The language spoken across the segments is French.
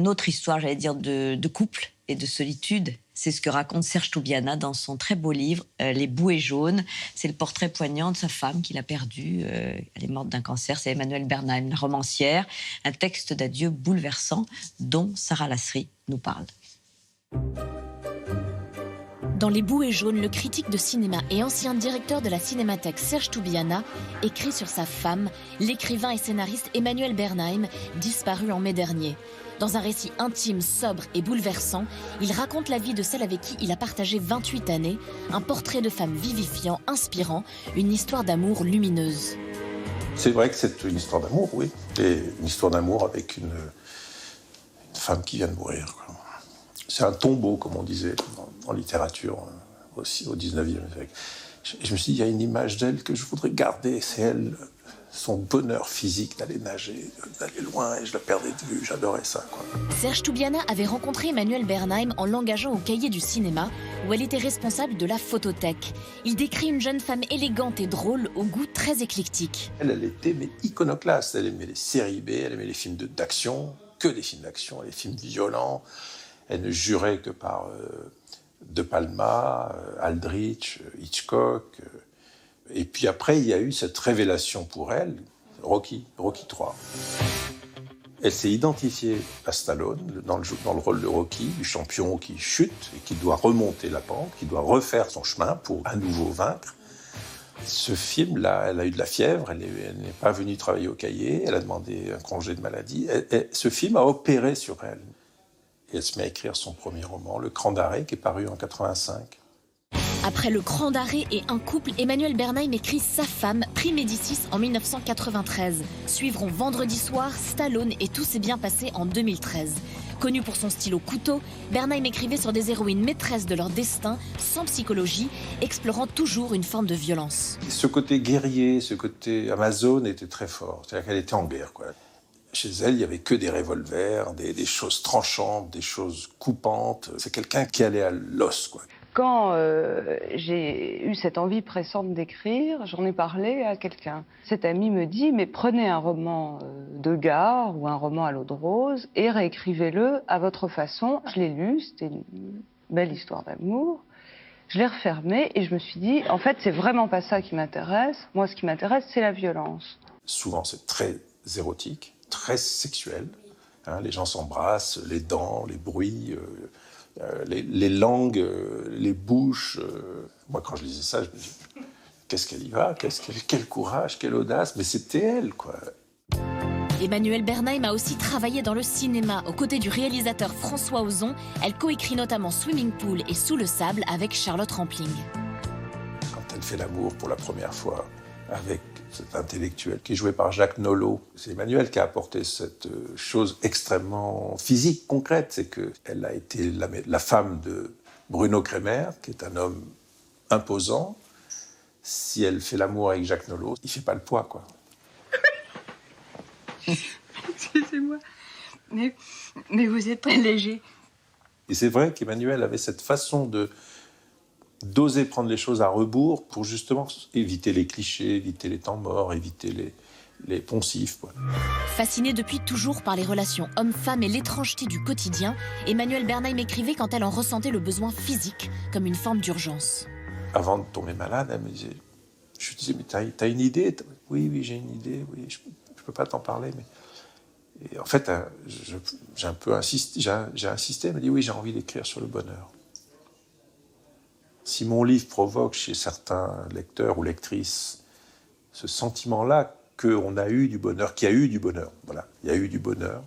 une autre histoire, j'allais dire, de couple et de solitude. C'est ce que raconte Serge Toubiana dans son très beau livre « Les bouées jaunes ». C'est le portrait poignant de sa femme qu'il a perdue. Elle est morte d'un cancer. C'est Emmanuelle Bernheim, la romancière. Un texte d'adieu bouleversant dont Sarah Lasserie nous parle. Dans Les bouées jaunes, le critique de cinéma et ancien directeur de la Cinémathèque Serge Toubiana écrit sur sa femme, l'écrivain et scénariste Emmanuelle Bernheim, disparue en mai dernier. Dans un récit intime, sobre et bouleversant, il raconte la vie de celle avec qui il a partagé 28 années, un portrait de femme vivifiant, inspirant, une histoire d'amour lumineuse. C'est vrai que c'est une histoire d'amour, oui. Et une histoire d'amour avec une femme qui vient de mourir, quoi. C'est un tombeau, comme on disait en littérature, aussi au 19e siècle. Je me suis dit, il y a une image d'elle que je voudrais garder. C'est elle, son bonheur physique d'aller nager, d'aller loin, et je la perdais de vue. J'adorais ça, quoi. Serge Toubiana avait rencontré Emmanuelle Bernheim en l'engageant au Cahier du cinéma, où elle était responsable de la photothèque. Il décrit une jeune femme élégante et drôle, au goût très éclectique. Elle était iconoclaste. Elle aimait les séries B, elle aimait les films d'action, que des films d'action, les films violents. Elle ne jurait que par De Palma, Aldrich, Hitchcock. Et puis après, il y a eu cette révélation pour elle, Rocky III. Elle s'est identifiée à Stallone dans le rôle de Rocky, du champion qui chute et qui doit remonter la pente, qui doit refaire son chemin pour à nouveau vaincre. Ce film-là, elle a eu de la fièvre, elle n'est pas venue travailler au Cahier, elle a demandé un congé de maladie. Ce film a opéré sur elle. Et elle se met à écrire son premier roman, Le Cran d'arrêt, qui est paru en 85. Après Le Cran d'arrêt et Un couple, Emmanuelle Bernheim écrit Sa femme, prix Médicis en 1993. Suivront Vendredi soir, Stallone et Tout s'est bien passé en 2013. Connue pour son style au couteau, Bernheim écrivait sur des héroïnes maîtresses de leur destin, sans psychologie, explorant toujours une forme de violence. Ce côté guerrier, ce côté Amazone était très fort. C'est-à-dire qu'elle était en guerre, quoi. Chez elle, il n'y avait que des revolvers, des choses tranchantes, des choses coupantes. C'est quelqu'un qui allait à l'os, quoi. Quand j'ai eu cette envie pressante d'écrire, j'en ai parlé à quelqu'un. Cet ami me dit, mais prenez un roman de gare ou un roman à l'eau de rose et réécrivez-le à votre façon. Je l'ai lu, c'était une belle histoire d'amour. Je l'ai refermé et je me suis dit, en fait, c'est vraiment pas ça qui m'intéresse. Moi, ce qui m'intéresse, c'est la violence. Souvent, c'est très érotique, très sexuel. Hein, les gens s'embrassent, les dents, les bruits, les langues, les bouches. Moi, quand je lisais ça, je me dis, qu'est-ce qu'elle y va, quel courage, quelle audace. Mais c'était elle, quoi. Emmanuelle Bernheim a aussi travaillé dans le cinéma. Aux côtés du réalisateur François Ozon, elle coécrit notamment Swimming Pool et Sous le sable avec Charlotte Rampling. Quand elle fait l'amour pour la première fois avec cet intellectuel qui est joué par Jacques Nolot. C'est Emmanuelle qui a apporté cette chose extrêmement physique, concrète. C'est qu'elle a été la femme de Bruno Kremer, qui est un homme imposant. Si elle fait l'amour avec Jacques Nolot, il ne fait pas le poids, quoi. Excusez-moi, mais vous êtes très léger. Et c'est vrai qu'Emmanuelle avait cette façon d'oser prendre les choses à rebours pour justement éviter les clichés, éviter les temps morts, éviter les poncifs, quoi. Fascinée depuis toujours par les relations hommes-femmes et l'étrangeté du quotidien, Emmanuelle Bernheim écrivait quand elle en ressentait le besoin physique, comme une forme d'urgence. Avant de tomber malade, elle me disait, je lui disais, mais t'as une idée? Oui, j'ai une idée, oui, je peux pas t'en parler, mais... Et en fait, j'ai un peu insisté, j'ai insisté, elle m'a dit, oui, j'ai envie d'écrire sur le bonheur. Si mon livre provoque chez certains lecteurs ou lectrices ce sentiment-là qu'on a eu du bonheur, qu'il y a eu du bonheur, voilà, il y a eu du bonheur,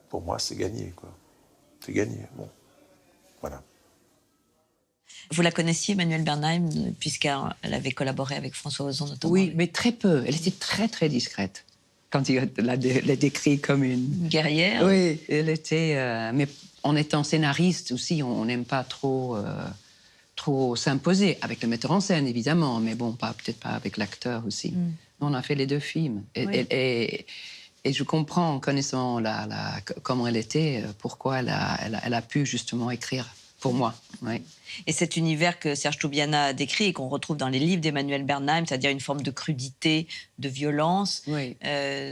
pour moi, c'est gagné, quoi. C'est gagné, bon, voilà. Vous la connaissiez, Emmanuelle Bernheim, puisqu'elle avait collaboré avec François Ozon, notamment. Oui, mais très peu. Elle était très, très discrète. Quand il l'a décrit comme une guerrière. Oui, elle était... mais en étant scénariste aussi, on n'aime pas trop s'imposer. Avec le metteur en scène, évidemment, mais bon, peut-être pas avec l'acteur aussi. On a fait les deux films. Et je comprends, en connaissant comment elle était, pourquoi elle a pu justement écrire pour moi. Oui. Et cet univers que Serge Toubiana a décrit et qu'on retrouve dans les livres d'Emmanuel Bernheim, c'est-à-dire une forme de crudité, de violence, Oui.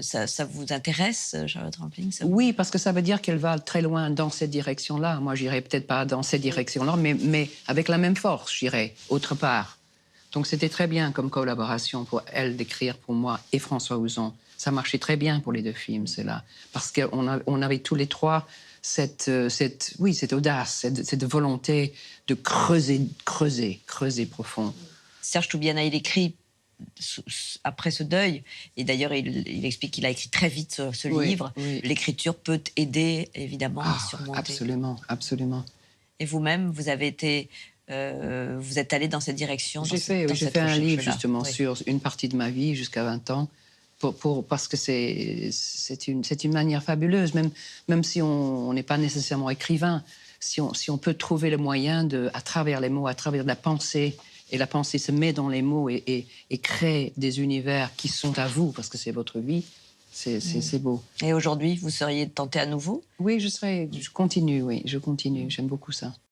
Ça vous intéresse, Charlotte Rampling? Oui, parce que ça veut dire qu'elle va très loin dans cette direction-là. Moi, j'irais peut-être pas dans cette direction-là, mais avec la même force, j'irais autre part. Donc c'était très bien comme collaboration pour elle d'écrire pour moi et François Ozon. Ça marchait très bien pour les deux films, c'est là. Parce qu'on avait tous les trois cette audace, cette volonté de creuser profond. Serge Toubiana, il écrit après ce deuil, et d'ailleurs il explique qu'il a écrit très vite ce livre. Oui. L'écriture peut aider évidemment à surmonter. Absolument, absolument. Et vous-même, vous avez été, vous êtes allé dans cette direction. J'ai fait un livre justement sur une partie de ma vie jusqu'à 20 ans. Parce que c'est une manière fabuleuse, même si on n'est pas nécessairement écrivain, si on peut trouver le moyen à travers les mots, à travers la pensée, et la pensée se met dans les mots et crée des univers qui sont à vous, parce que c'est votre vie, c'est beau. Et aujourd'hui, vous seriez tenté à nouveau? Oui, je continue, j'aime beaucoup ça.